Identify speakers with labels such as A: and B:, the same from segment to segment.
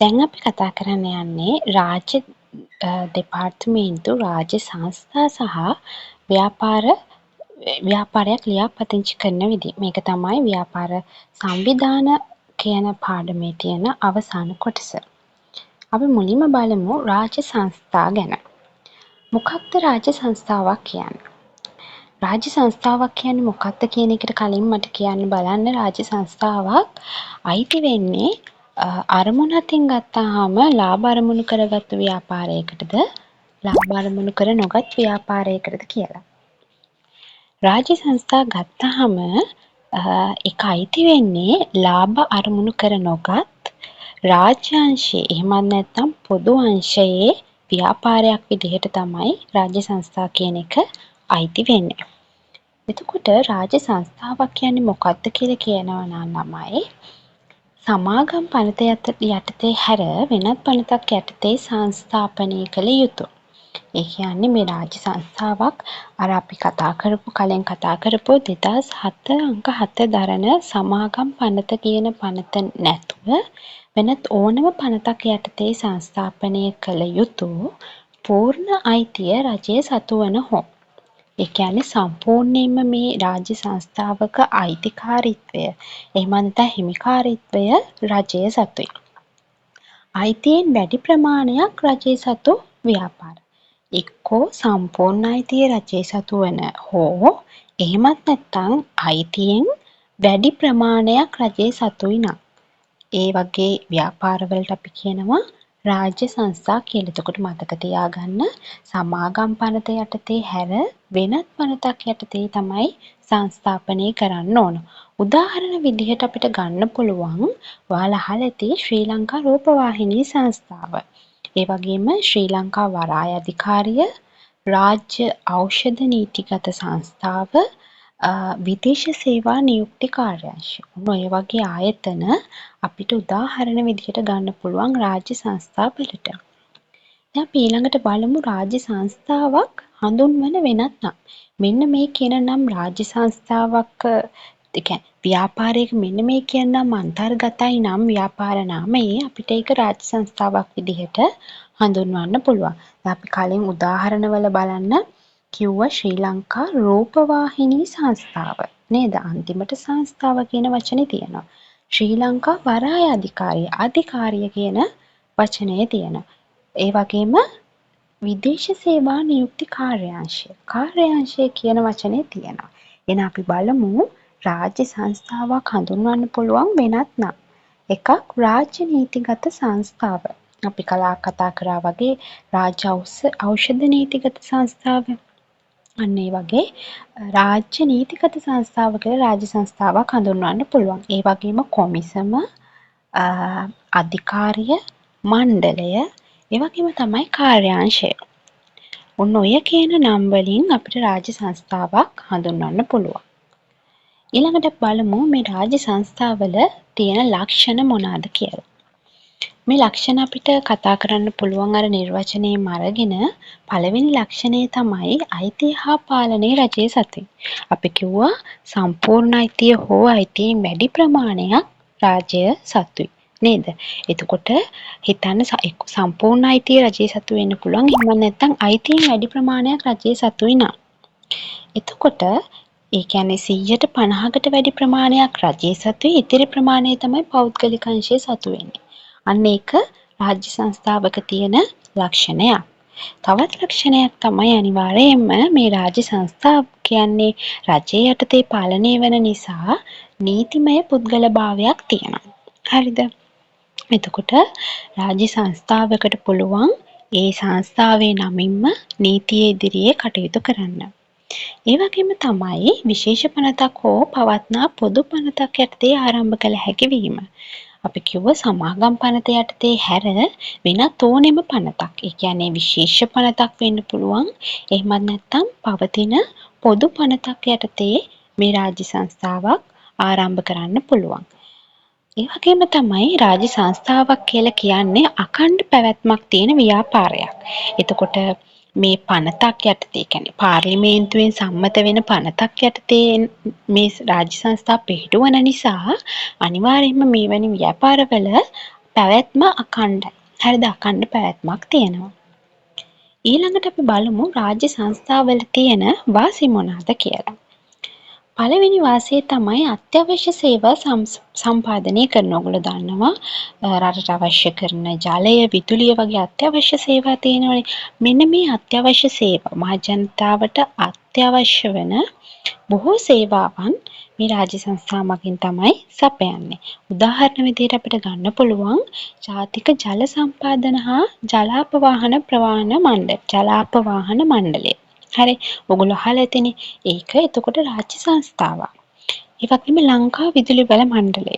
A: දැන් අපි කතා කරන්න යන්නේ රාජ්‍ය දෙපාර්තමේන්තු රාජ්‍ය සංස්ථා සහ ව්‍යාපාර ව්‍යාපාරයක් ලියාපදිංචි කරන විදිහ. මේක තමයි ව්‍යාපාර සංවිධාන කියන පාඩමේ තියෙන අවසාන කොටස. අපි මුලින්ම බලමු රාජ්‍ය සංස්ථා ගැන. මොකක්ද රාජ්‍ය සංස්ථාවක් කියන්නේ? රාජ්‍ය සංස්ථාවක් කියන්නේ මොකක්ද කියන එකට කලින් මට කියන්න බලන්න රාජ්‍ය සංස්ථාවක් අයිති වෙන්නේ අරමුණකින් ගත්තාම ලාභ අරමුණු කරගත්තු ව්‍යාපාරයකටද ලාභ අරමුණු කර නොගත් ව්‍යාපාරයකටද කියලා. රාජ්‍ය සංස්ථා ගත්තාම ඒක අයිති වෙන්නේ ලාභ අරමුණු කර නොගත් රාජ්‍ය අංශයේ එහෙමත් නැත්නම් පොදු අංශයේ ව්‍යාපාරයක් විදිහට තමයි රාජ්‍ය සංස්ථා කියන එක අයිති වෙන්නේ. එතකොට රාජ්‍ය සංස්ථාවක් කියන්නේ මොකක්ද කියලා කියනවා නම් ළමයි සමාගම් පනත යටතේ හැර වෙනත් පනතක් යටතේ සංස්ථාපනය කළ යුතුය. ඒ කියන්නේ මේ රාජ්‍ය සංස්ථාවක් අර අපි කලින් කතා කරපු 2007 අංක 7 දරන සමාගම් පනත කියන පනත නැතුව වෙනත් ඕනම පනතක් යටතේ සංස්ථාපනය කළ යුතු පූර්ණ අයිතිය රජය සතු වන හෝ. ඒ කියන්නේ සම්පූර්ණයෙන්ම මේ රාජ්‍ය සංස්ථාවක අයිතිකාරීත්වය එහෙම නැත්නම් හිමිකාරීත්වය රජය සතුයි. අයිතියෙන් වැඩි ප්‍රමාණයක් රජය සතු ව්‍යාපාර. එක්කෝ සම්පූර්ණ අයිතිය රජය සතු වන හෝ එහෙමත් නැත්නම් අයිතියෙන් වැඩි ප්‍රමාණයක් රජය සතුයි නම් ඒ වගේ ව්‍යාපාරවලට අපි කියනවා රාජ්‍ය සංස්ථා කියලා. එතකොට මතක තියාගන්න සමාගම් පනත යටතේ හැර වෙනත් පනතක් යටතේ තමයි සංස්ථාපනය කරන්න ඕන. උදාහරණ විදිහට අපිට ගන්න පුළුවන් ඔයාලා අහලා ඇති ශ්‍රී ලංකා රූපවාහිනී සංස්ථාව. ඒ වගේම ශ්‍රී ලංකා වරාය අධිකාරිය, රාජ්‍ය ඖෂධ නීතිගත සංස්ථාව, විදේශ සේවා නියුක්ති කාර්යාංශය. ඔය වගේ ආයතන අපිට උදාහරණ විදිහට ගන්න පුළුවන් රාජ්‍ය සංස්ථා වලට. දැන් අපි ඊළඟට බලමු රාජ්‍ය සංස්ථාවක් හඳුන්වන වෙනත් නම්. මෙන්න මේ කියන නම් රාජ්‍ය සංස්ථාවක් ව්‍යාපාරයක මෙන්න මේ කියන නම් අන්තර්ගතයි නම් ව්‍යාපාර නාමයේ අපිට ඒක රාජ්‍ය සංස්ථාවක් විදිහට හඳුන්වන්න පුළුවන්. දැන් අපි කලින් උදාහරණවල බලන්න කිව්වා ශ්‍රී ලංකා රූපවාහිනී සංස්ථාව නේද? අන්තිමට සංස්ථාව කියන වචනේ තියෙනවා. ශ්‍රී ලංකා වරාය අධිකාරිය කියන වචනේ තියෙනවා. ඒ වගේම විදේශ සේවා නියුක්ති කාර්යාංශය කියන වචනේ තියෙනවා. එහෙනම් අපි බලමු රාජ්‍ය සංස්ථාවක් හඳුන්වන්න පුළුවන් වෙනත් නම්. එකක් රාජ්‍ය නීතිගත සංස්ථාව. අපි කතා කරා වගේ රාජ්‍ය ඖෂධ නීතිගත සංස්ථාව. අන්න ඒ වගේ රාජ්‍ය නීතිගත සංස්ථාව කියලා රාජ්‍ය සංස්ථාවක් හඳුන්වන්න පුළුවන්. ඒ වගේම කොමිසම, අධිකාරිය, මණ්ඩලය, ඒ වගේම තමයි කාර්යාංශය. ඔන්න ඔය කියන නම් වලින් අපිට රාජ්‍ය සංස්ථාවක් හඳුන්වන්න පුළුවන්. ඊළඟට බලමු මේ රාජ්‍ය සංස්ථාවල තියෙන ලක්ෂණ මොනවාද කියලා. මේ ලක්ෂණ අපිට කතා කරන්න පුළුවන් අර නිර්වචනයේම අරගෙන පළවෙනි ලක්ෂණය තමයි අයිතිය හා පාලනය රජයේ සතුයි. අපි කිව්වා සම්පූර්ණ අයිතිය හෝ අයිතියෙන් වැඩි ප්‍රමාණයක් රාජ්‍ය සතුයි නේද? එතකොට හිතන්න සම්පූර්ණ අයිතිය රජයේ සතු වෙන්න පුළුවන්. එහෙම නැත්නම් අයිතියෙන් වැඩි ප්‍රමාණයක් රජයේ සතුයි නම්. එතකොට ඒ කියන්නේ 150කට වැඩි ප්‍රමාණයක් රජයේ සතුයි, ඉතිරි ප්‍රමාණය තමයි පෞද්ගලික අංශයේ සතු වෙන්නේ. අන්න ඒක රාජ්‍ය සංස්ථාවක තියෙන ලක්ෂණයක්. තවත් ලක්ෂණයක් තමයි අනිවාර්යයෙන්ම මේ රාජ්‍ය සංස්ථාව කියන්නේ රජයේ යටතේ පාලනය වෙන නිසා නීතිමය පුද්ගල භාවයක් තියෙනවා. හරිද? එතකොට රාජ්‍ය සංස්ථාවකට පුළුවන් ඒ සංස්ථාවේ නමින්ම නීතිය ඉදිරියේ කටයුතු කරන්න. ඒ වගේම තමයි විශේෂ පනතක් හෝ පවත්නා පොදු පනතක් යටතේ ආරම්භ කළ හැකි වීම. අපි කිව්ව සමාගම් පනත යටතේ හැර වෙනත් ඕනෙම පනතක්. ඒ කියන්නේ විශේෂ පනතක් වෙන්න පුළුවන්. එහෙමත් නැත්නම් පවතින පොදු පනතක් යටතේ මේ රාජ්‍ය සංස්ථාවක් ආරම්භ කරන්න පුළුවන්. ඒ වගේම තමයි රාජ්‍ය සංස්ථාවක් කියලා කියන්නේ අඛණ්ඩ පැවැත්මක් තියෙන ව්‍යාපාරයක්. එතකොට මේ පනතක් යටතේ කියන්නේ පාර්ලිමේන්තුවෙන් සම්මත වෙන පනතක් යටතේ මේ රාජ්‍ය සංස්ථා පිහිටුවන නිසා අනිවාර්යයෙන්ම මේ වැනි ව්‍යාපාරවල පැවැත්ම අඛණ්ඩයි. හරිද? අඛණ්ඩ පැවැත්මක් තියෙනවා. ඊළඟට අපි බලමු රාජ්‍ය සංස්ථාවල තියෙන වාසි මොනවාද කියලා. පළවෙනි වාසිය තමයි අත්‍යවශ්‍ය සේවා සම්පාදනය කරන. ඔයගොල්ලෝ දන්නවා රටට අවශ්‍ය කරන ජලය, විදුලිය වගේ අත්‍යවශ්‍ය සේවා තියෙනවානේ. මෙන්න මේ අත්‍යවශ්‍ය සේවා මහජනතාවට අත්‍යවශ්‍ය වෙන බොහෝ සේවාවන් මේ රාජ්‍ය සංස්ථා මගින් තමයි සපයන්නේ. උදාහරණ විදිහට අපිට ගන්න පුළුවන් ජාතික ජල සම්පාදන හා ජලාපවාහන ප්‍රවාහන මණ්ඩල. ජලාපවාහන මණ්ඩලය. හරි. ඔයගොල්ලෝ අහලා ඇතිනේ. ඒක එතකොට රාජ්‍ය සංස්ථාවක්. ඒ වගේම ලංකා විදුලි බල මණ්ඩලය.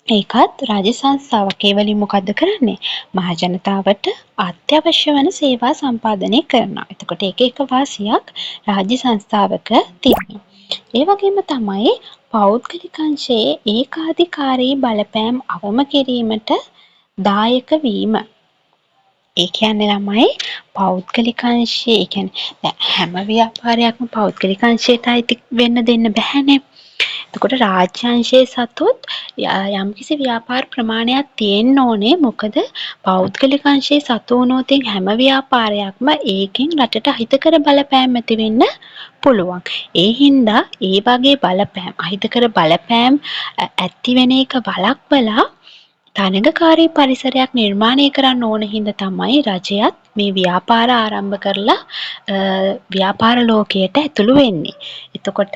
A: ඒකත් රාජ්‍ය සංස්ථාවක්. ඒ වලින් මොකද්ද කරන්නේ? මහජනතාවට අත්‍යවශ්‍ය වෙන සේවා සම්පාදනය කරනවා. එතකොට එක එක වාසියක් රාජ්‍ය සංස්ථාවක තියෙනවා. ඒ වගේම තමයි පෞද්ගලික අංශයේ ඒකාධිකාරී බලපෑම් අවම කිරීමට දායක වීම. ඒ කියන්නේ ළමයි පෞද්ගලික අංශයේ, ඒ කියන්නේ හැම ව්‍යාපාරයක්ම පෞද්ගලික අංශයට අයිති වෙන්න දෙන්න බැහැනේ. එතකොට රාජ්‍ය අංශයේ සතුත් යම්කිසි ව්‍යාපාර ප්‍රමාණයක් තියෙන්න ඕනේ. මොකද පෞද්ගලික අංශයේ සතු වුණොත් හැම ව්‍යාපාරයක්ම ඒකෙන් රටට අහිතකර බලපෑම් ඇති වෙන්න පුළුවන්. ඒ හින්දා ඒ වගේ බලපෑම්, අහිතකර බලපෑම් ඇති වෙන එක වළක්වලා තරඟකාරී පරිසරයක් නිර්මාණය කරන්න ඕන හින්දා තමයි රජයත් මේ ව්‍යාපාර ආරම්භ කරලා ව්‍යාපාර ලෝකයට ඇතුළු වෙන්නේ. එතකොට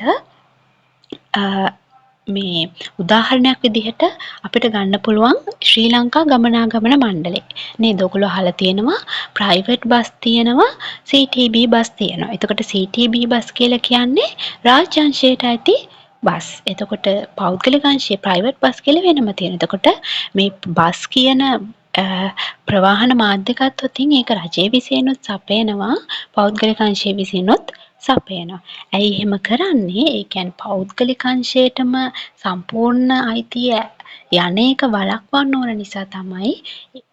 A: මේ උදාහරණයක් විදිහට අපිට ගන්න පුළුවන් ශ්‍රී ලංකා ගමනාගමන මණ්ඩලය. නේද? ඔයගොල්ලෝ අහලා තියෙනවා ප්‍රයිවට් බස් තියෙනවා, CTB බස් තියෙනවා. එතකොට CTB බස් කියලා කියන්නේ රාජ්‍ය අංශයට ඇති බස්. එතකොට පෞද්ගලික අංශයේ ප්‍රයිවට් බස් කියලා වෙනම තියෙනවා. එතකොට මේ බස් කියන ප්‍රවාහන මාධ්‍ය ගත්තොත් ඒක රජයේ විසිනුත් සපයනවා, පෞද්ගලික අංශයේ විසිනුත් සපයනවා. ඇයි එහෙම කරන්නේ? ඒ කියන්නේ පෞද්ගලික අංශයටම සම්පූර්ණ අයිතිය යන එක වළක්වන්න ඕන නිසා තමයි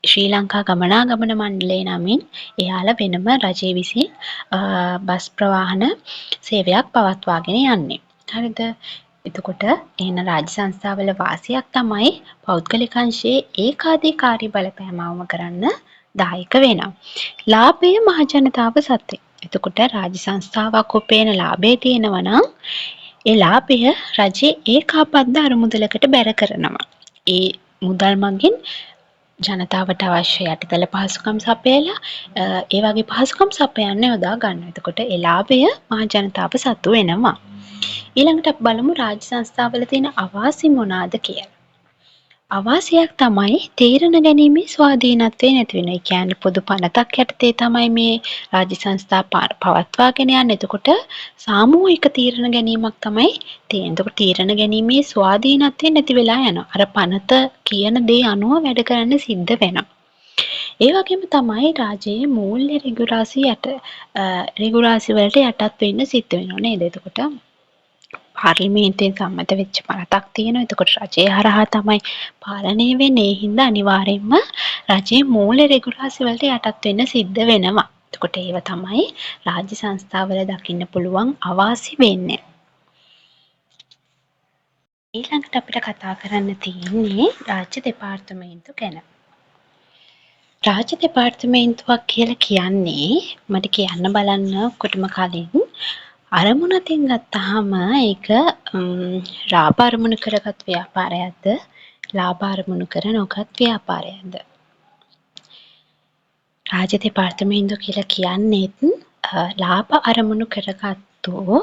A: ශ්‍රී ලංකා ගමනාගමන මණ්ඩලය නමින් එයාලා වෙනම රජයේ විසින් බස් ප්‍රවාහන සේවයක් පවත්වාගෙන යන්නේ. හරිද? එතකොට එහෙනම් රාජ්‍ය සංස්ථාවල වාසියක් තමයි පෞද්ගලික අංශයේ ඒකාධිකාරී බලපෑම අවම කරන්න දායක වෙනවා. ලාභය මහජනතාව සතුයි. එතකොට රාජ්‍ය සංස්ථාවක් උපයන ලාභය තියෙනවා නම් ඒ ලාභය රජයේ ඒකාබද්ධ අරමුදලකට බැර කරනවා. ඒ මුදල් මගින් ජනතාවට අවශ්‍ය යටිතල පහසුකම් සපයලා ඒ වගේ පහසුකම් සපයන්න යොදා ගන්නවා. එතකොට ඒ ලාභය මහජනතාව සතු වෙනවා. ඊළඟට අපි බලමු රාජ්‍ය සංස්ථාවල තියෙන අවාසි මොනවාද කියලා. අවාසියක් තමයි තීරණ ගැනීමේ ස්වාධීනත්වය නැති වෙනවා. ඒ කියන්නේ පොදු පනතක් යටතේ තමයි මේ රාජ්‍ය සංස්ථා පවත්වාගෙන යන්නේ. එතකොට සාමූහික තීරණ ගැනීමක් තමයි තියෙන්නේ. එතකොට තීරණ ගැනීමේ ස්වාධීනත්වය නැති වෙලා යනවා. අර පනත කියන දේ අනුව වැඩ කරන්න සිද්ධ වෙනවා. ඒ වගේම තමයි රාජ්‍යයේ මූල්‍ය රෙගුලාසි වලට යටත් වෙන්න සිද්ධ වෙනවා නේද? එතකොට පාර්ලිමේන්තුවෙන් සම්මත වෙච්ච පනතක් තියෙනවා. එතකොට රජය හරහා තමයි පාලනය වෙන්නේ. ඒ හින්දා අනිවාර්යයෙන්ම රජයේ මූල්‍ය රෙගුලාසි වලට යටත් වෙන්න සිද්ධ වෙනවා. එතකොට ඒව තමයි රාජ්‍ය සංස්ථාවල දකින්න පුළුවන් අවාසි වෙන්නේ. ඊළඟට අපිට කතා කරන්න තියෙන්නේ රාජ්‍ය දෙපාර්තමේන්තු ගැන. රාජ්‍ය දෙපාර්තමේන්තුවක් කියලා කියන්නේ මට කියන්න බලන්න කොටම කලින් අරමුණකින් ගත්තාම ඒක ලාභ අරමුණු කරගත් ව්‍යාපාරයක්ද ලාභ අරමුණු කර නොගත් ව්‍යාපාරයක්ද? රාජ්‍ය දෙපාර්තමේන්තුව කියලා කියන්නේත් ලාභ අරමුණු කරගත්තු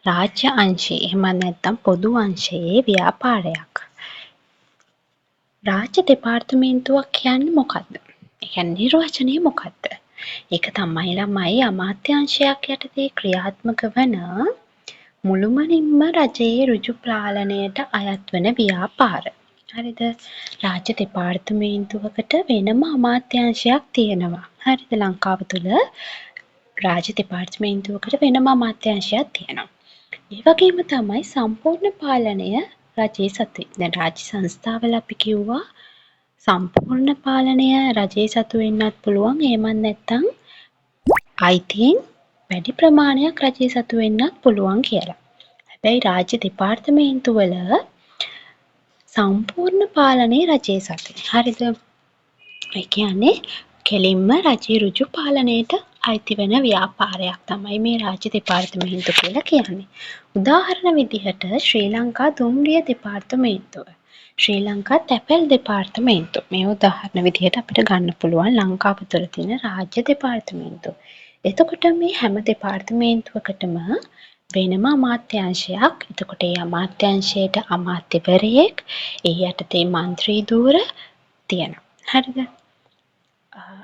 A: රාජ්‍ය අංශයේ එහෙම නැත්නම් පොදු අංශයේ ව්‍යාපාරයක්. රාජ්‍ය දෙපාර්තමේන්තුවක් කියන්නේ මොකක්ද? ඒ කියන්නේ නිර්වචනය මොකක්ද? ඒක තමයි ළමයි අමාත්‍යාංශයක් යටතේ ක්‍රියාත්මක වන මුළුමනින්ම රජයේ ඍජු පාලනයට අයත් වන ව්‍යාපාර. හරිද? රාජ්‍ය දෙපාර්තමේන්තුවකට වෙනම අමාත්‍යාංශයක් තියෙනවා. හරිද? ලංකාව තුළ රාජ්‍ය දෙපාර්තමේන්තුවකට වෙනම අමාත්‍යාංශයක් තියෙනවා. ඒ වගේම තමයි සම්පූර්ණ පාලනය රජයේ සතුයි. දැන් රාජ්‍ය සංස්ථාවල අපි කිව්වා සම්පූර්ණ පාලනය රජයේ සතු වෙන්නත් පුළුවන්. එහෙමත් නැත්නම් අයිතීන් වැඩි ප්‍රමාණයක් රජයේ සතු වෙන්නත් පුළුවන් කියලා. හැබැයි රාජ්‍ය දෙපාර්තමේන්තුවල සම්පූර්ණ පාලනය රජයේ සතුයි. හරිද? ඒ කියන්නේ කෙලින්ම රජයේ ඍජු පාලනයට අයිති වෙන ව්‍යාපාරයක් තමයි මේ රාජ්‍ය දෙපාර්තමේන්තුව කියලා කියන්නේ. උදාහරණ විදිහට ශ්‍රී ලංකා දුම්රිය දෙපාර්තමේන්තුව, ශ්‍රී ලංකා තැපැල් දෙපාර්තමේන්තුව මේ උදාහරණ විදිහට අපිට ගන්න පුළුවන් ලංකාව තුළ තියෙන රාජ්‍ය දෙපාර්තමේන්තුව. එතකොට මේ හැම දෙපාර්තමේන්තුවකටම වෙනම අමාත්‍යාංශයක්. එතකොට ඒ අමාත්‍යාංශයට අමාත්‍යවරයෙක්, ඒ යටතේ මන්ත්‍රී ධූර තියෙනවා. හරිද?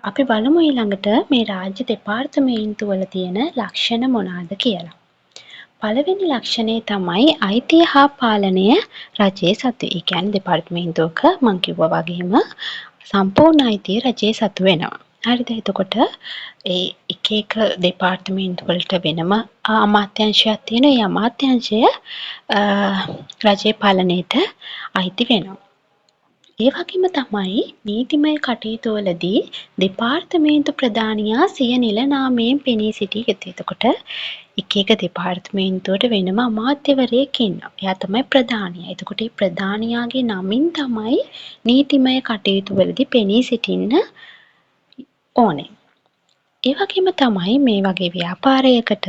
A: අපි බලමු ඊළඟට මේ රාජ්‍ය දෙපාර්තමේන්තු වල තියෙන ලක්ෂණ මොනවාද කියලා. පළවෙනි ලක්ෂණය තමයි අයිතිය හා පාලනය රජයේ සතුයි. ඒ කියන්නේ දෙපාර්තමේන්තුවක මම කිව්වා වගේම සම්පූර්ණ අයිතිය රජයේ සතු වෙනවා. හරිද? එතකොට ඒ එක එක දෙපාර්තමේන්තු වලට වෙනම අමාත්‍යාංශයක් තියෙනවා. ඒ අමාත්‍යාංශය රජයේ පාලනයට අයිති වෙනවා. ඒ වගේම තමයි නීතිමය කටයුතු වලදී දෙපාර්තමේන්තු ප්‍රධානියා සිය නිල නාමයෙන් පෙනී සිටිය යුතුයි. එතකොට එක එක දෙපාර්තමේන්තුවට වෙනම අමාත්‍යවරයෙක් ඉන්නවා. එයා තමයි ප්‍රධානියා. එතකොට මේ ප්‍රධානියාගේ නමින් තමයි නීතිමය කටයුතු වලදී පෙනී සිටින්න ඕනේ. ඒ වගේම තමයි මේ වගේ ව්‍යාපාරයකට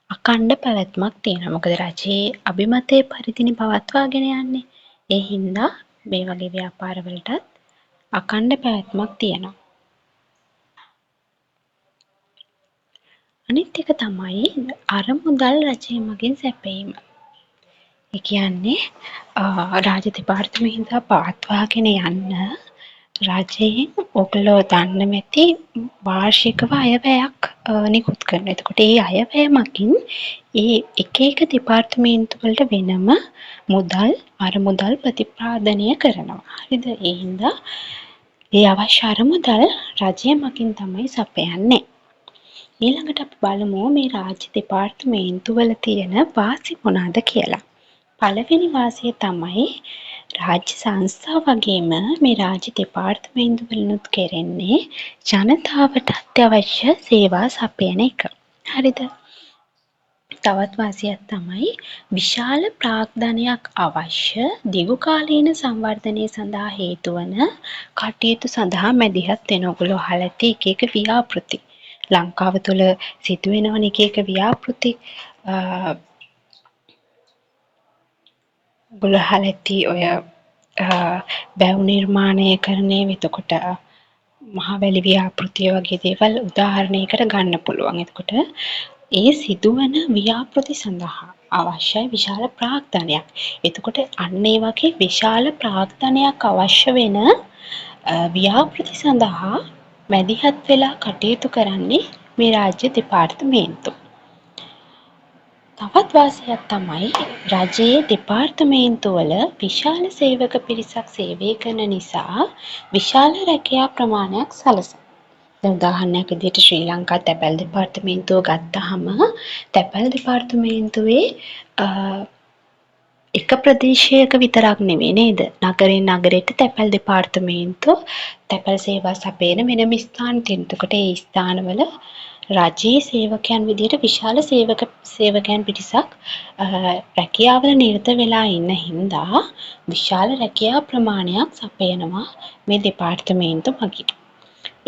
A: අඛණ්ඩ පැවැත්මක් තියෙනවා. මොකද රජයේ අභිමතයේ පරිදිනේ පවත්වාගෙන යන්නේ. ඒ හින්දා මේ වගේ ව්‍යාපාරවලටත් අඛණ්ඩ පැවැත්මක් තියෙනවා. අනිත් එක තමයි අරමුදල් රජය මගින් සැපයීම. ඒ කියන්නේ රාජ්‍ය දෙපාර්තමේන්තුව පවත්වාගෙන යන්න රජයෙන් ඔයගොල්ලෝ දන්න මෙති වාර්ෂිකව අයවැයක් නිකුත් කරනවා. එතකොට ඒ අයවැය මගින් ඒ එක එක දෙපාර්තමේන්තු වලට වෙනම අරමුදල් ප්‍රතිපාදනය කරනවා. හරිද? ඒ හින්දා ඒ අවශ්‍ය අරමුදල් රජය මගින් තමයි සපයන්නේ. ඊළඟට අපි බලමු මේ රාජ්‍ය දෙපාර්තමේන්තු වල තියෙන වාසි මොනවාද කියලා. පළවෙනි වාසිය තමයි රාජ්‍ය සංස්ථා වගේම මේ රාජ්‍ය දෙපාර්තමේන්තු වලිනුත් කෙරෙන්නේ ජනතාවට අත්‍යවශ්‍ය සේවා සපයන එක. හරිද? තවත් වාසියක් තමයි විශාල ප්‍රාග්ධනයක් අවශ්‍ය දිගුකාලීන සංවර්ධනය සඳහා හේතු වන කටයුතු සඳහා මැදිහත් වෙන. ඔයගොල්ලෝ අහලා ඇති එක එක ව්‍යාපෘති. ලංකාව තුළ සිදුවෙනවන එක එක ව්‍යාපෘති. ඔයගොල්ලෝ අහලා ඇති ඔය වැව් නිර්මාණය කරන්නේ එතකොට මහවැලි ව්‍යාපෘතිය වගේ දේවල් උදාහරණයකට ගන්න පුළුවන්. එතකොට ඒ සිදුවන ව්‍යාපෘති සඳහා අවශ්‍යයි විශාල ප්‍රාග්ධනයක්. එතකොට අන්න ඒ වගේ විශාල ප්‍රාග්ධනයක් අවශ්‍ය වෙන ව්‍යාපෘති සඳහා මැදිහත් වෙලා කටයුතු කරන්නේ මේ රාජ්‍ය දෙපාර්තමේන්තු. තවත් වාසියක් තමයි රජයේ දෙපාර්තමේන්තුවල විශාල සේවක පිරිසක් සේවය කරන නිසා විශාල රැකියා ප්‍රමාණයක් සලසනවා. දැන් උදාහරණයක් විදිහට ශ්‍රී ලංකා තැපැල් දෙපාර්තමේන්තුව ගත්තාම තැපැල් දෙපාර්තමේන්තුවේ එක ප්‍රදේශයක විතරක් නෙවෙයි නේද? නගරෙන් නගරයට තැපැල් දෙපාර්තමේන්තුව තැපැල් සේවා සපයන වෙනම ස්ථාන තියෙනවා. එතකොට ඒ ස්ථානවල රජයේ සේවකයන් විදිහට විශාල සේවකයන් පිරිසක් රැකියාවල නිරත වෙලා ඉන්න හින්දා විශාල රැකියා ප්‍රමාණයක් සපයනවා මේ දෙපාර්තමේන්තු මගින්.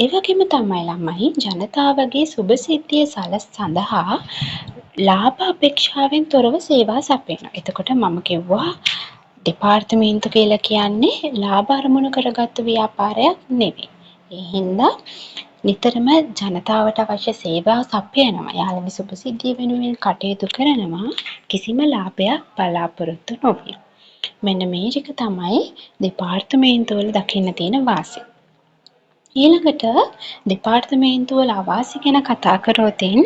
A: ඒ වගේම තමයි ළමයි ජනතාවගේ සුභසිද්ධිය සඳහා ලාභ අපේක්ෂාවෙන් තොරව සේවා සපයනවා. එතකොට මම කිව්වා දෙපාර්තමේන්තු කියලා කියන්නේ ලාභ අරමුණු කරගත්තු ව්‍යාපාරයක් නෙවෙයි. ඒ හින්දා නිතරම ජනතාවට අවශ්‍ය සේවා සපයනවා. යාළුවනි සුභසිද්ධිය වෙනුවෙන් කටයුතු කරනවා කිසිම ලාභයක් බලාපොරොත්තු නොවී. මෙන්න මේ ටික තමයි දෙපාර්තමේන්තු වල දකින්න තියෙන වාසි. ඊළඟට දෙපාර්තමේන්තු වල අවාසි ගැන කතා කරොතින්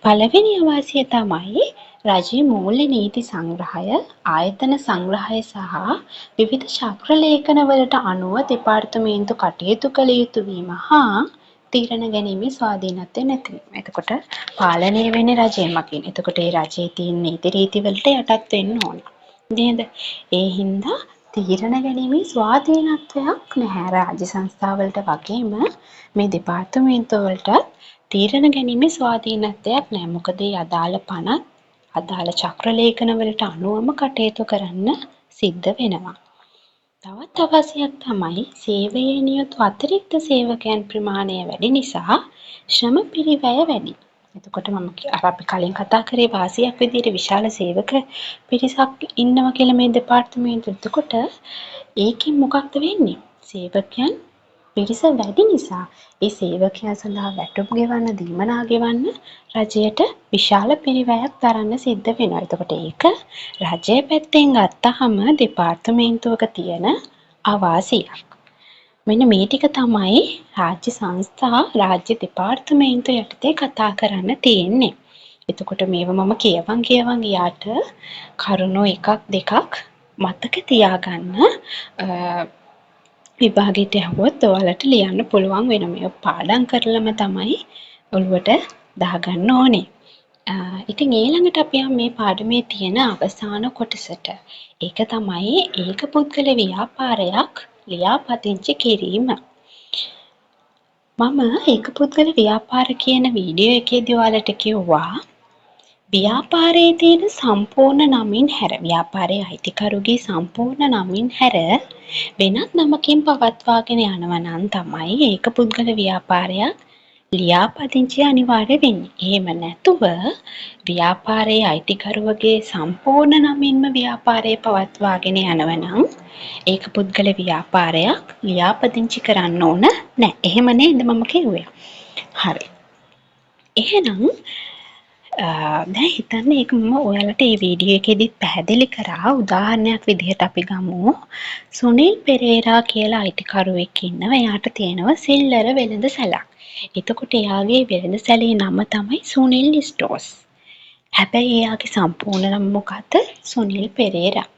A: පළවෙනි අවාසිය තමයි රජයේ මූල්‍ය නීති සංග්‍රහය, ආයතන සංග්‍රහය සහ විවිධ ශක්‍ර ලේඛන වලට අනුව දෙපාර්තමේන්තු කටයුතු කළ යුතු වීම හා තීරණ ගැනීමේ ස්වාධීනත්වය නැතිවීම. එතකොට පාලනය වෙන්නේ රජය මගින්. එතකොට ඒ රජයේ තියෙන නීති රීති වලට යටත් වෙන්න ඕන. නේද? ඒ හින්දා තීරණ ගැනීමේ ස්වාධීනත්වයක් නැහැ රාජ්‍ය සංස්ථාවලට වගේම මේ දෙපාර්තමේන්තු වලට තීරණ ගැනීමේ ස්වාධීනත්වයක් නැහැ. මොකද ඒ අදාළ පනත් අදාළ චක්‍ර ලේඛන වලට අනුවම කටයුතු කරන්න සිද්ධ වෙනවා. තවත් අවශ්‍යයක් තමයි සේවයේ නියුතු අතිරික්ත සේවකයන් ප්‍රමාණය වැඩි නිසා ශ්‍රම පිරිවැය වැඩි. එතකොට අපි කලින් කතා කරේ වාසියක් විදිහට විශාල සේවක පිරිසක් ඉන්නවා කියලා මේ දෙපාර්තමේන්තුවේ. එතකොට ඒකෙන් මොකක්ද වෙන්නේ? සේවකයන් පිරිස වැඩි නිසා ඒ සේවකයන් සඳහා වැටුප් ගෙවන්න, දීමනා ගෙවන්න රජයට විශාල පිරිවැයක් දරන්න සිද්ධ වෙනවා. එතකොට ඒක රජය පැත්තෙන් ගත්තාම දෙපාර්තමේන්තුවක තියෙන අවාසියක්. මෙන්න මේ ටික තමයි රාජ්‍ය සංස්ථා, රාජ්‍ය දෙපාර්තමේන්තු යටතේ කතා කරන්න තියෙන්නේ. එතකොට මේවා මම කියවන් ගියාට කරුණු එකක් දෙකක් මතක තියාගන්න විභාගෙට යවුවොත් ඔයාලට ලියන්න පුළුවන් වෙන මේ පාඩම් කරලම තමයි ඔළුවට දාගන්න ඕනේ. ඉතින් ඊළඟට අපි මේ පාඩමේ තියෙන අවසාන කොටසට. ඒක තමයි ඒක පුද්ගල ව්‍යාපාරයක් ලියාපදිංචි කිරීම. මම ඒක පුද්ගල ව්‍යාපාර කියන වීඩියෝ එකේදී ඔයාලට කිව්වා ව්‍යාපාරයේ තියෙන සම්පූර්ණ නමින් හැර ව්‍යාපාරයේ අයිතිකරුගේ සම්පූර්ණ නමින් හැර වෙනත් නමකින් පවත්වාගෙන යනවා නම් තමයි ඒක පුද්ගල ව්‍යාපාරයක් ලියාපදිංචිය අනිවාර්ය වෙන්නේ. එහෙම නැතුව ව්‍යාපාරයේ අයිතිකරුවගේ සම්පූර්ණ නමින්ම ව්‍යාපාරය පවත්වාගෙන යනවා නම් ඒක පුද්ගල ව්‍යාපාරයක් ලියාපදිංචි කරන්න ඕන නැහැ. එහෙම නේද මම කිව්වේ. හරි. එහෙනම් දැන් හිතන්න ඒක මම ඔයාලට මේ වීඩියෝ එකේදීත් පැහැදිලි කරා. උදාහරණයක් විදිහට අපි ගමු. සුනිල් පෙරේරා කියලා අයිතිකරුවෙක් ඉන්නවා. එයාට තියෙනවා සිල්ලර වෙළඳසැලක්. එතකොට එයාගේ වෙළඳසැලේ නම තමයි සුනිල් ස්ටෝර්ස්. හැබැයි එයාගේ සම්පූර්ණ නම මොකද්ද? සුනිල් පෙරේරා.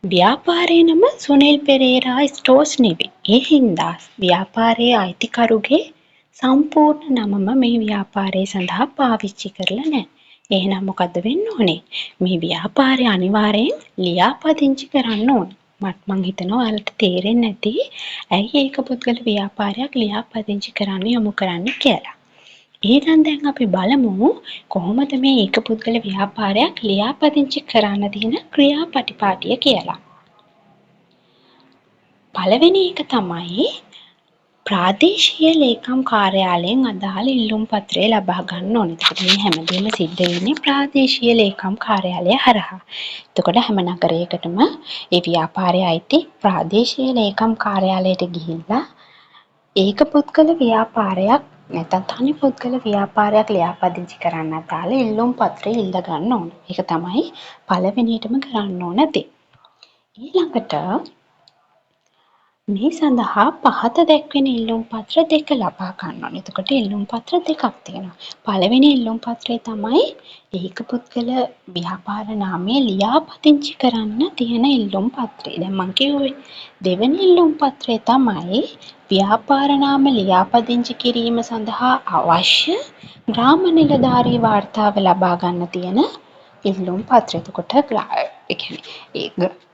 A: ව්‍යාපාරයේ නම සුනිල් පෙරේරා ස්ටෝර්ස් නෙවෙයි. ඒ හින්දා ව්‍යාපාරයේ අයිතිකරුගේ සම්පූර්ණ නමම මේ ව්‍යාපාරය සඳහා පාවිච්චි කරලා නැහැ. එහෙනම් මොකද්ද වෙන්න ඕනේ? මේ ව්‍යාපාරය අනිවාර්යෙන් ලියාපදිංචි කරන්න ඕනේ. මං හිතනවා ඔයාලට තේරෙන්නේ නැති ඇයි ඒක පුද්ගල ව්‍යාපාරයක් ලියාපදිංචි කරන්න යොමු කරන්න කියලා. එහෙනම් දැන් අපි බලමු කොහොමද මේ ඒක පුද්ගල ව්‍යාපාරයක් ලියාපදිංචි කරන්න තියෙන ක්‍රියාපටිපාටිය කියලා. පළවෙනි එක තමයි ප්‍රාදේශීය ලේකම් කාර්යාලයෙන් අදාළ ඉල්ලුම් පත්‍රය ලබා ගන්න ඕනේ. එතකොට මේ හැමදේම සිද්ධ වෙන්නේ ප්‍රාදේශීය ලේකම් කාර්යාලය හරහා. එතකොට හැම නගරයකටම ඒ ව්‍යාපාරය අයිති ප්‍රාදේශීය ලේකම් කාර්යාලයට ගිහිල්ලා ඒක පුද්ගල ව්‍යාපාරයක් නැත්නම් තනි පුද්ගල ව්‍යාපාරයක් ලියාපදිංචි කරන්න අදාළ ඉල්ලුම් පත්‍රය ඉල්ල ගන්න ඕනේ. ඒක තමයි පළවෙනියටම කරන්න ඕන දේ. ඊළඟට මේ සඳහා පහත දැක්වෙන ඉල්ලුම් පත්‍ර දෙක ලබා ගන්න ඕනේ. එතකොට ඉල්ලුම් පත්‍ර දෙකක් තියෙනවා. පළවෙනි ඉල්ලුම් පත්‍රය තමයි ඒක පුද්ගල ව්‍යාපාර නාමය ලියාපදිංචි කරන්න තියෙන ඉල්ලුම් පත්‍රය. දැන් මම කිව්වේ දෙවෙනි ඉල්ලුම් පත්‍රය තමයි ව්‍යාපාර නාම ලියාපදිංචි කිරීම සඳහා අවශ්‍ය ග්‍රාම නිලධාරී වාර්තාව ලබා ගන්න තියෙන ඉල්ලුම් පත්‍රය. එතකොට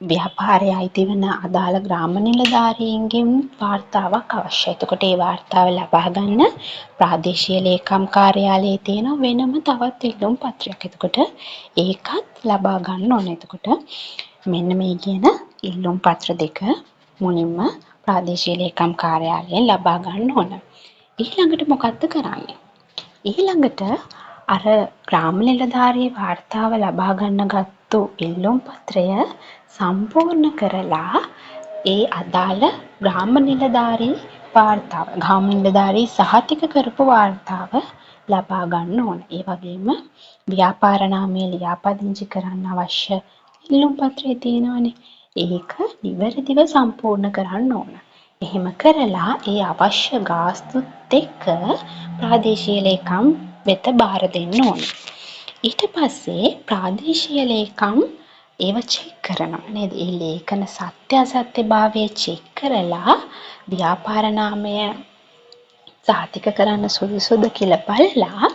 A: ව්‍යාපාරයේ අයිති වෙන අදාළ ග්‍රාම නිලධාරීන්ගෙන් වාර්තාවක් අවශ්‍යයි. එතකොට ඒ වාර්තාව ලබා ගන්න ප්‍රාදේශීය ලේකම් කාර්යාලයේ තියෙන වෙනම තවත් ඉල්ලුම් පත්‍රයක්. එතකොට ඒකත් ලබා ගන්න ඕනේ. එතකොට මෙන්න මේ කියන ඉල්ලුම් පත්‍ර දෙක මුලින්ම ප්‍රාදේශීය ලේකම් කාර්යාලයෙන් ලබා ගන්න ඕන. ඊළඟට මොකක්ද කරන්නේ? ඊළඟට අර ග්‍රාම නිලධාරී වාර්තාව ලබා ගන්නගත්තු ඉල්ලුම් පත්‍රය සම්පූර්ණ කරලා ඒ අදාළ ග්‍රාම නිලධාරී වාර්තාව, ග්‍රාම නිලධාරී සහතික කරපු වාර්තාව ලබා ගන්න ඕන. ඒ වගේම ව්‍යාපාර නාමය ලියාපදිංචි කරන්න අවශ්‍ය ඉල්ලුම් පත්‍රය තියෙනවනේ. ඒක නිවැරදිව සම්පූර්ණ කරන්න ඕන. එහෙම කරලා ඒ අවශ්‍ය ගාස්තුත් එක්ක ප්‍රාදේශීය ලේකම් වෙත බාර දෙන්න ඕනේ. ඊට පස්සේ ප්‍රාදේශීය ලේකම් ඒව චෙක් කරනවා නේද? ඒ ලේඛන සත්‍ය අසත්‍යභාවය චෙක් කරලා ව්‍යාපාර නාමය සහතික කරන්න සුදුසුද කියලා බලලා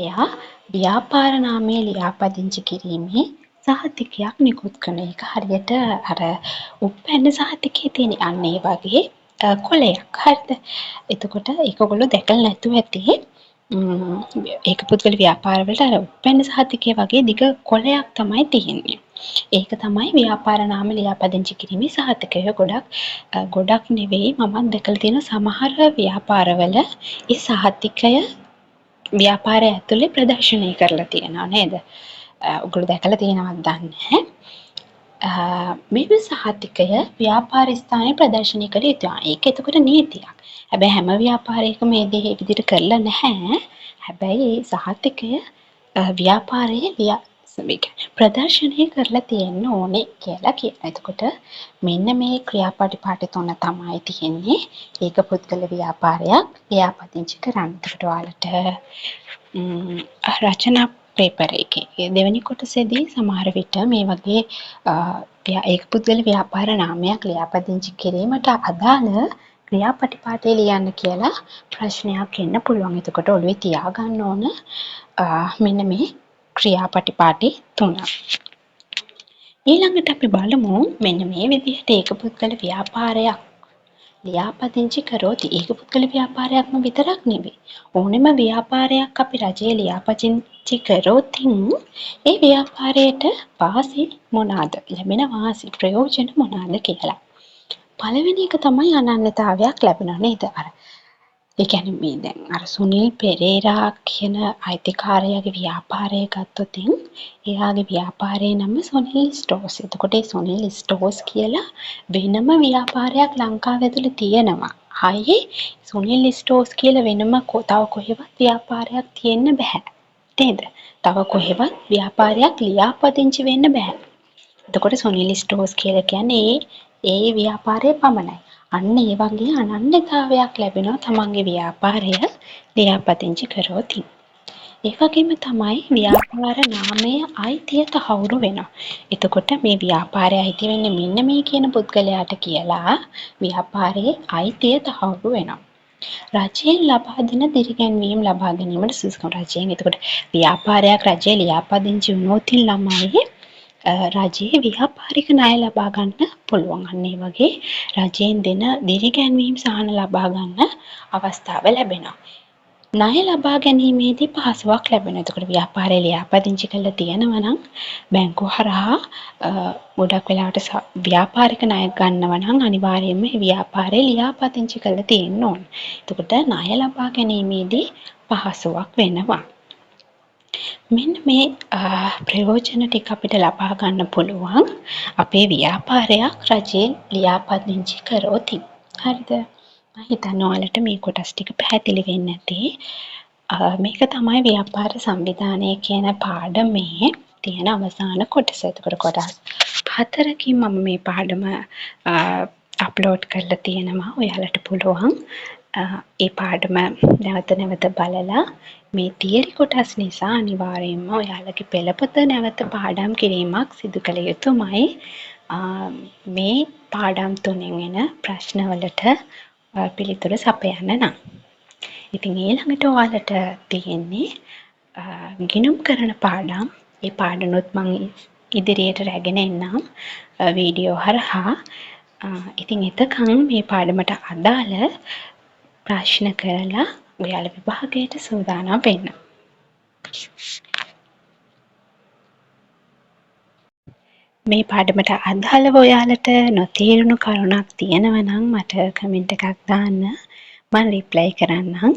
A: එයා ව්‍යාපාර නාමය ලියාපදිංචි කිරීමේ සහතිකයක් නිකුත් කරන එක. හරියට අර උපැන්න සහතිකයේ තියෙන අන්න ඒ වගේ කොලයක්. හරිද? එතකොට ඒක ඔයගොල්ලෝ දැකලා නැතුව ඇති. ඒක පුද්ගල ව්‍යාපාරවලට අර උපැන්න සහතිකය වගේ දිග කොලයක් තමයි තියෙන්නේ. ඒක තමයි ව්‍යාපාර නාම ලියාපදිංචි කිරීමේ සහතිකය. ගොඩක් නෙවෙයි මමත් දැකලා තියෙන සමහර ව්‍යාපාරවල ඒ සහතිකය ව්‍යාපාරය ඇතුලේ ප්‍රදර්ශනය කරලා තියෙනවා නේද? ඔයගොල්ලෝ දැකලා තියෙනවද දන්නේ මෙම සහතිකය ව්‍යාපාර ස්ථානයේ ප්‍රදර්ශනය කළ යුතුයි. ඒක එතකොට නීතියක්. හැබැයි හැම ව්‍යාපාරයකම මේ දේ ඒ විදිහට කරලා නැහැ. හැබැයි ඒ සහතිකය ව්‍යාපාරයේ ප්‍රදර්ශනය කරලා තියෙන්න ඕනේ කියලා කියනවා. එතකොට මෙන්න මේ ක්‍රියාපටිපාටි තුන තමයි තියෙන්නේ. ඒක පුද්ගල ව්‍යාපාරයක් ලියාපදිංචි කරන්න. එතකොට ඔයාලට රචනා පේපර් එකේ දෙවෙනි කොටසේදී සමහර විට මේ වගේ ඒක පුද්ගල ව්‍යාපාර නාමයක් ලියාපදිංචි කිරීමට අදාළ ක්‍රියාපටිපාටි ලියන්න කියලා ප්‍රශ්නයක් එන්න පුළුවන්. එතකොට ඔළුවේ තියාගන්න ඕන මෙන්න මේ ක්‍රියාපටිපාටි තුන. ඊළඟට අපි බලමු මෙන්න මේ විදිහට ඒක පුද්ගල ව්‍යාපාරයක් ලියාපදිංචි කරොත් ඒක පුද්ගල ව්‍යාපාරයක්ම විතරක් නෙවෙයි. ඕනෙම ව්‍යාපාරයක් අපි රජයේ ලියාපදිංචි කරොත් ඒ ව්‍යාපාරයට වාසි මොනවාද? ලැබෙන වාසි ප්‍රයෝජන මොනවාද කියලා. පළවෙනි එක තමයි අනන්‍යතාවයක් ලැබෙනවා නේද? ඒ කියන්නේ මේ දැන් අර සුනිල් පෙරේරා කියන අයිතිකාරයාගේ ව්‍යාපාරය ගත්තොත් එයාගේ ව්‍යාපාරයේ නම සොනිල් ස්ටෝර්ස්. එතකොට ඒ සොනිල් ස්ටෝර්ස් කියලා වෙනම ව්‍යාපාරයක් ලංකාව ඇතුලේ තියෙනවා. ආයේ සොනිල් ස්ටෝර්ස් කියලා වෙනම තව කොහෙවත් ව්‍යාපාරයක් තියෙන්න බෑ. නේද? තව කොහෙවත් ව්‍යාපාරයක් ලියාපදිංචි වෙන්න බෑ. එතකොට සොනිල් ස්ටෝර්ස් කියලා කියන්නේ ඒ ව්‍යාපාරය පමණයි. අන්න ඒ වගේ අනන්‍යතාවයක් ලැබෙනවා තමන්ගේ ව්‍යාපාරය ලියාපදිංචි කරොත්. ඒ වගේම තමයි ව්‍යාපාර නාමයේ අයිතිය තහවුරු වෙනවා. එතකොට මේ ව්‍යාපාරය අයිති වෙන්නේ මෙන්න මේ කියන පුද්ගලයාට කියලා ව්‍යාපාරයේ අයිතිය තහවුරු වෙනවා. රජයෙන් ලබා දෙන දිරිගැන්වීම් ලබා ගැනීමට සුදුසුකම් රජයෙන්. එතකොට ව්යාපාරයක් රජයේ ලියාපදිංචි වුණොත් ළමයි රජයේ ව්‍යාපාරික ණය ලබා ගන්න පුළුවන්. අන්න ඒ වගේ රජයෙන් දෙන දිරිගැන්වීම් සහන ලබා ගන්න අවස්ථාව ලැබෙනවා. ණය ලබා ගැනීමේදී පහසුවක් ලැබෙනවා. එතකොට ව්‍යාපාරය ලියාපදිංචි කරලා තියෙනවා නම් බැංකුව හරහා ගොඩක් වෙලාවට ව්‍යාපාරික ණය ගන්නවා නම් අනිවාර්යයෙන්ම මේ ව්‍යාපාරය ලියාපදිංචි කරලා තියෙන්න ඕන. එතකොට ණය ලබා ගැනීමේදී පහසුවක් වෙනවා. මෙන්න මේ ප්‍රයෝජන ටික අපිට ලබා ගන්න පුළුවන් අපේ ව්‍යාපාරයක් රජයේ ලියාපදිංචි කරොත්. හරිද? මම හිතනවා ඔයාලට මේ කොටස් ටික පැහැදිලි වෙන්න ඇති. මේක තමයි ව්‍යාපාර සංවිධානය කියන පාඩමේ තියෙන අවසාන කොටස. එතකොට කොටස් 4කින් මම මේ පාඩම අප්ලෝඩ් කරලා තියෙනවා. ඔයාලට පුළුවන් ඒ පාඩම නැවත නැවත බලලා මේ තියරි කොටස් නිසා අනිවාර්යයෙන්ම ඔයාලගේ පෙළපොත නැවත පාඩම් කිරීමක් සිදු කළ යුතුමයි. මේ පාඩම් තුනෙන් එන ප්‍රශ්නවලට පිළිතුරු සපයන්න නම්. ඉතින් ඊළඟට ඔයාලට තියෙන්නේ ගිණුම් කරන පාඩම්. ඒ පාඩනොත් මම ඉදිරියට රැගෙන එන්නම් වීඩියෝ හරහා. ඉතින් එතකන් මේ පාඩමට අදාළ ප්‍රශ්න කරලා ඔයාලා විභාගයට සූදානම් වෙන්න. මේ පාඩමට අදාළව ඔයාලට නොතේරුණු කරුණක් තියෙනවා නම් මට කමෙන්ට් එකක් දාන්න. මම රිප්ලයි කරන්නම්.